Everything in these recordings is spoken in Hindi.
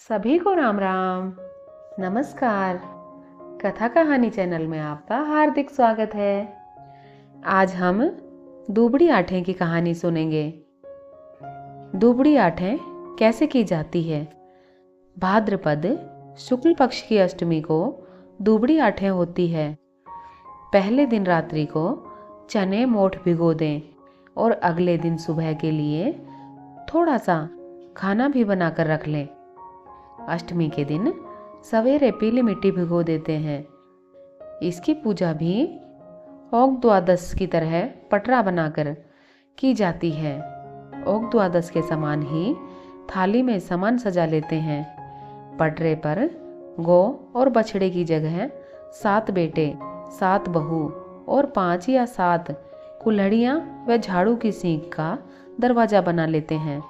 सभी को राम राम। नमस्कार। कथा कहानी चैनल में आपका हार्दिक स्वागत है। आज हम दुबड़ी आठें की कहानी सुनेंगे। दुबड़ी आठें कैसे की जाती है? भाद्रपद शुक्ल पक्ष की अष्टमी को दुबड़ी आठें होती है। पहले दिन रात्रि को चने मोठ भिगो दें और अगले दिन सुबह के लिए थोड़ा सा खाना भी बनाकर रख लें। अष्टमी के दिन सवेरे पीली मिट्टी भिगो देते हैं। इसकी पूजा भी ओग द्वादश की तरह पटरा बनाकर की जाती है। ओग द्वादश के समान ही थाली में सामान सजा लेते हैं। पटरे पर गौ और बछड़े की जगह 7 बेटे, 7 बहू और 5 या 7 कुल्हड़ियाँ व झाड़ू की सींग का दरवाजा बना लेते हैं।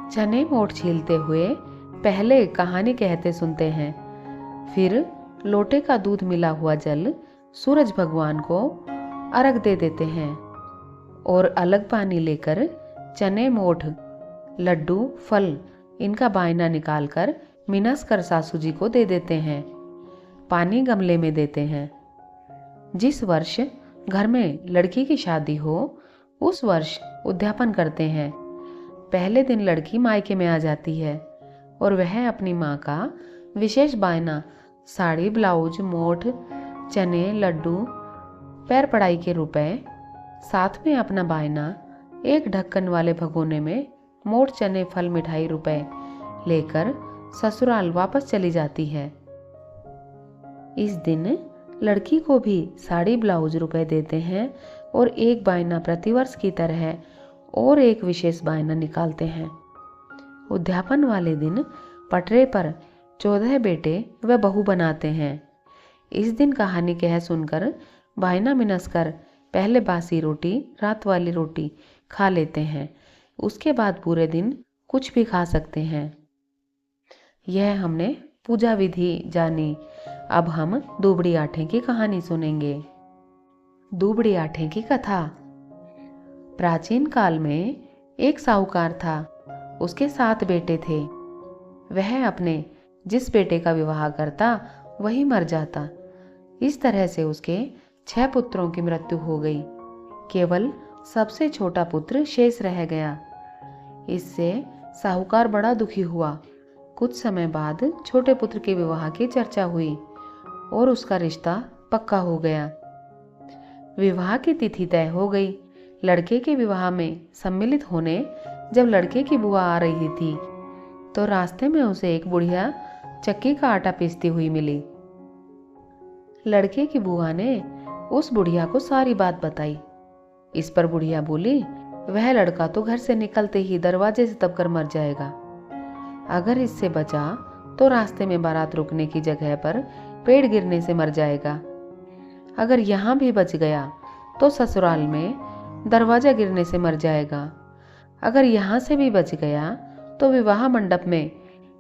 चने मोठ छीलते हुए पहले कहानी कहते सुनते हैं, फिर लोटे का दूध मिला हुआ जल सूरज भगवान को अर्घ दे देते हैं और अलग पानी लेकर चने मोठ, लड्डू, फल इनका बायना निकालकर मिनस कर सासू जी को दे देते हैं। पानी गमले में देते हैं। जिस वर्ष घर में लड़की की शादी हो उस वर्ष उद्यापन करते हैं। पहले दिन लड़की मायके में आ जाती है और वह अपनी माँ का विशेष बायना साड़ी, ब्लाउज, मोठ, चने, लड्डू, पैर पड़ाई के रुपए, साथ में अपना बायना एक ढक्कन वाले भगोने में मोठ, चने, फल, मिठाई, रुपए लेकर ससुराल वापस चली जाती है। इस दिन लड़की को भी साड़ी, ब्लाउज, रुपए देते हैं और एक बायना प्रतिवर्ष की तरह और एक विशेष बायना निकालते हैं। उद्यापन वाले दिन पटरे पर 14 बेटे व बहू बनाते हैं। इस दिन कहानी कह सुनकर बायना मिनस कर पहले बासी रोटी, रात वाली रोटी खा लेते हैं। उसके बाद पूरे दिन कुछ भी खा सकते हैं। यह हमने पूजा विधि जानी। अब हम दुबड़ी आठें की कहानी सुनेंगे। दुबड़ी आठें की कथा। प्राचीन काल में एक साहूकार था। उसके 7 बेटे थे। वह अपने जिस बेटे का विवाह करता वही मर जाता। इस तरह से उसके 6 पुत्रों की मृत्यु हो गई। केवल सबसे छोटा पुत्र शेष रह गया। इससे साहूकार बड़ा दुखी हुआ। कुछ समय बाद छोटे पुत्र के विवाह की चर्चा हुई और उसका रिश्ता पक्का हो गया। विवाह की तिथि तय हो गई। लड़के के विवाह में सम्मिलित होने जब लड़के की बुआ आ रही थी तो रास्ते में उसे एक बुढ़िया चक्की का आटा पीसती हुई मिली। लड़के की बुआ ने उस बुढ़िया को सारी बात बताई। इस पर बुढ़िया बोली, वह लड़का तो घर से निकलते ही दरवाजे से दबकर मर जाएगा। अगर इससे बचा तो रास्ते में बारात रुकने की जगह पर पेड़ गिरने से मर जाएगा। अगर यहाँ भी बच गया तो ससुराल में दरवाजा गिरने से मर जाएगा। अगर यहाँ से भी बच गया तो विवाह मंडप में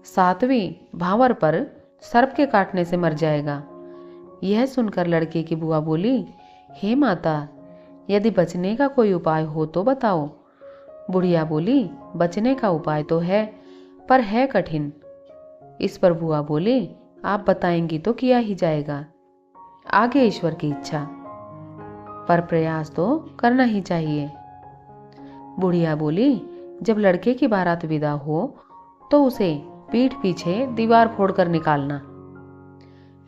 7वीं भावर पर सर्प के काटने से मर जाएगा। यह सुनकर लड़के की बुआ बोली, हे माता, यदि बचने का कोई उपाय हो तो बताओ। बुढ़िया बोली, बचने का उपाय तो है, पर है कठिन। इस पर बुआ बोली, आप बताएंगी तो किया ही जाएगा, आगे ईश्वर की इच्छा, पर प्रयास तो करना ही चाहिए। बुढ़िया बोली, जब लड़के की बारात विदा हो तो उसे पीठ पीछे दीवार फोड़कर निकालना।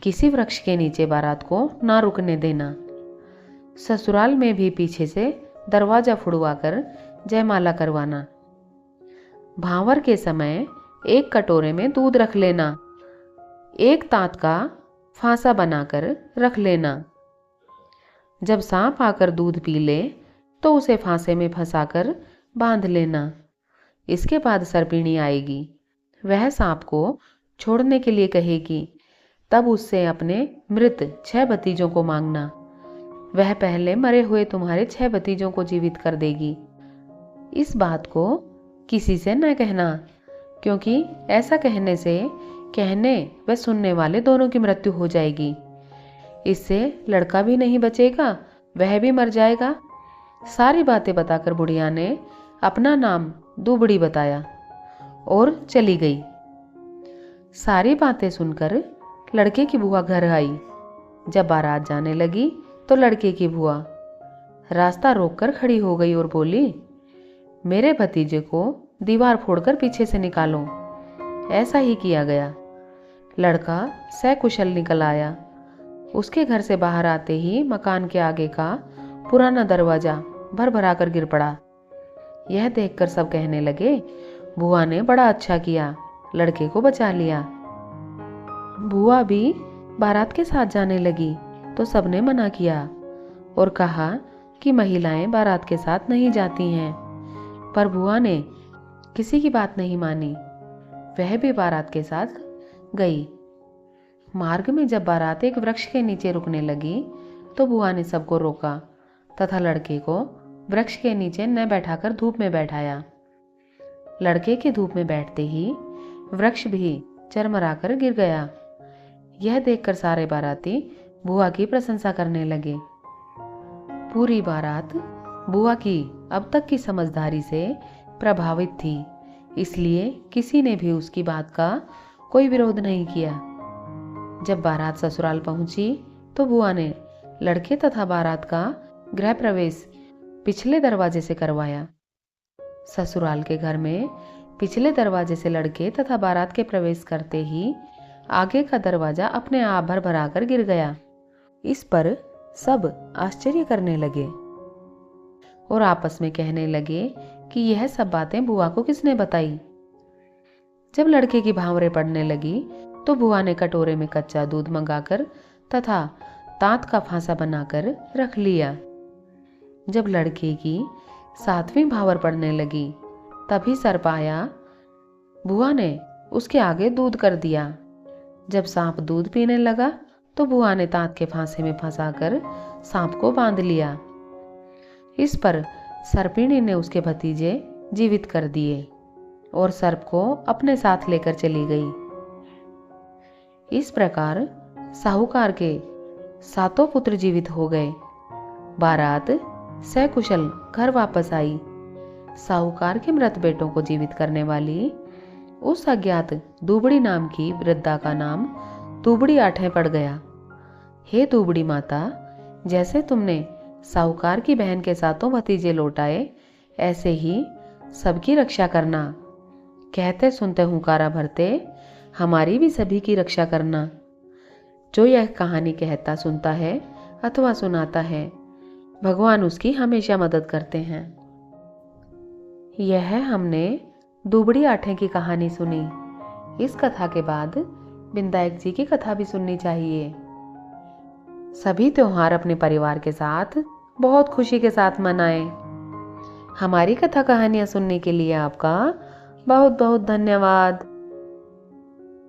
किसी वृक्ष के नीचे बारात को ना रुकने देना। ससुराल में भी पीछे से दरवाजा फुड़वाकर जयमाला करवाना। भांवर के समय एक कटोरे में दूध रख लेना। एक तांत का फांसा बनाकर रख लेना। जब सांप आकर दूध पी ले तो उसे फांसे में फंसाकर बांध लेना। इसके बाद सर्पिणी आएगी। वह सांप को छोड़ने के लिए कहेगी। तब उससे अपने मृत 6 भतीजों को मांगना। वह पहले मरे हुए तुम्हारे 6 भतीजों को जीवित कर देगी। इस बात को किसी से न कहना, क्योंकि ऐसा कहने से कहने व सुनने वाले दोनों की मृत्यु हो जाएगी। इससे लड़का भी नहीं बचेगा, वह भी मर जाएगा। सारी बातें बताकर बुढ़िया ने अपना नाम दुबड़ी बताया और चली गई। सारी बातें सुनकर लड़के की बुआ घर आई। जब बारात जाने लगी तो लड़के की बुआ रास्ता रोककर खड़ी हो गई और बोली, मेरे भतीजे को दीवार फोड़कर पीछे से निकालो। ऐसा ही किया गया। लड़का सकुशल निकल आया। उसके घर से बाहर आते ही मकान के आगे का पुराना दरवाजा भर भरा कर गिर पड़ा। यह देखकर सब कहने लगे, बुआ ने बड़ा अच्छा किया, लड़के को बचा लिया। बुआ भी बारात के साथ जाने लगी तो सबने मना किया और कहा कि महिलाएं बारात के साथ नहीं जाती हैं। पर बुआ ने किसी की बात नहीं मानी। वह भी बारात के साथ गई। मार्ग में जब बारात एक वृक्ष के नीचे रुकने लगी तो बुआ ने सबको रोका तथा लड़के को वृक्ष के नीचे न बैठाकर धूप में बैठाया। लड़के के धूप में बैठते ही वृक्ष भी चरमराकर गिर गया। यह देखकर सारे बाराती बुआ की प्रशंसा करने लगे। पूरी बारात बुआ की अब तक की समझदारी से प्रभावित थी, इसलिए किसी ने भी उसकी बात का कोई विरोध नहीं किया। जब बारात ससुराल पहुंची तो बुआ ने लड़के तथा बारात का गृह प्रवेश पिछले दरवाजे से करवाया। ससुराल के घर में पिछले दरवाजे से लड़के तथा बारात के प्रवेश करते ही आगे का दरवाजा अपने आप भर भरा कर गिर गया। इस पर सब आश्चर्य करने लगे और आपस में कहने लगे कि यह सब बातें बुआ को किसने बताई। जब लड़के की भांवरें पड़ने लगी तो बुआ ने कटोरे में कच्चा दूध मंगाकर तथा तात का फांसा बनाकर रख लिया। जब लड़के की 7वीं भांवर पड़ने लगी तभी सर्प आया। बुआ ने उसके आगे दूध कर दिया। जब सांप दूध पीने लगा तो बुआ ने तात के फांसे में फंसाकर सांप को बांध लिया। इस पर सर्पिणी ने उसके भतीजे जीवित कर दिए और सर्प को अपने साथ लेकर चली गई। इस प्रकार साहूकार के 7 पुत्र जीवित हो गए। बारात सकुशल घर वापस आई। साहूकार के मृत बेटों को जीवित करने वाली उस अज्ञात दुबड़ी नाम की वृद्धा का नाम दुबड़ी आठें पड़ गया। हे दुबड़ी माता, जैसे तुमने साहूकार की बहन के 7 भतीजे लौटाए, ऐसे ही सबकी रक्षा करना। कहते सुनते हुंकारा भरते हमारी भी सभी की रक्षा करना। जो यह कहानी कहता सुनता है अथवा सुनाता है, भगवान उसकी हमेशा मदद करते हैं। यह हमने दुबड़ी आठें की कहानी सुनी। इस कथा के बाद विनायक जी की कथा भी सुननी चाहिए। सभी त्योहार अपने परिवार के साथ बहुत खुशी के साथ मनाएं। हमारी कथा कहानियाँ सुनने के लिए आपका बहुत बहुत धन्यवाद।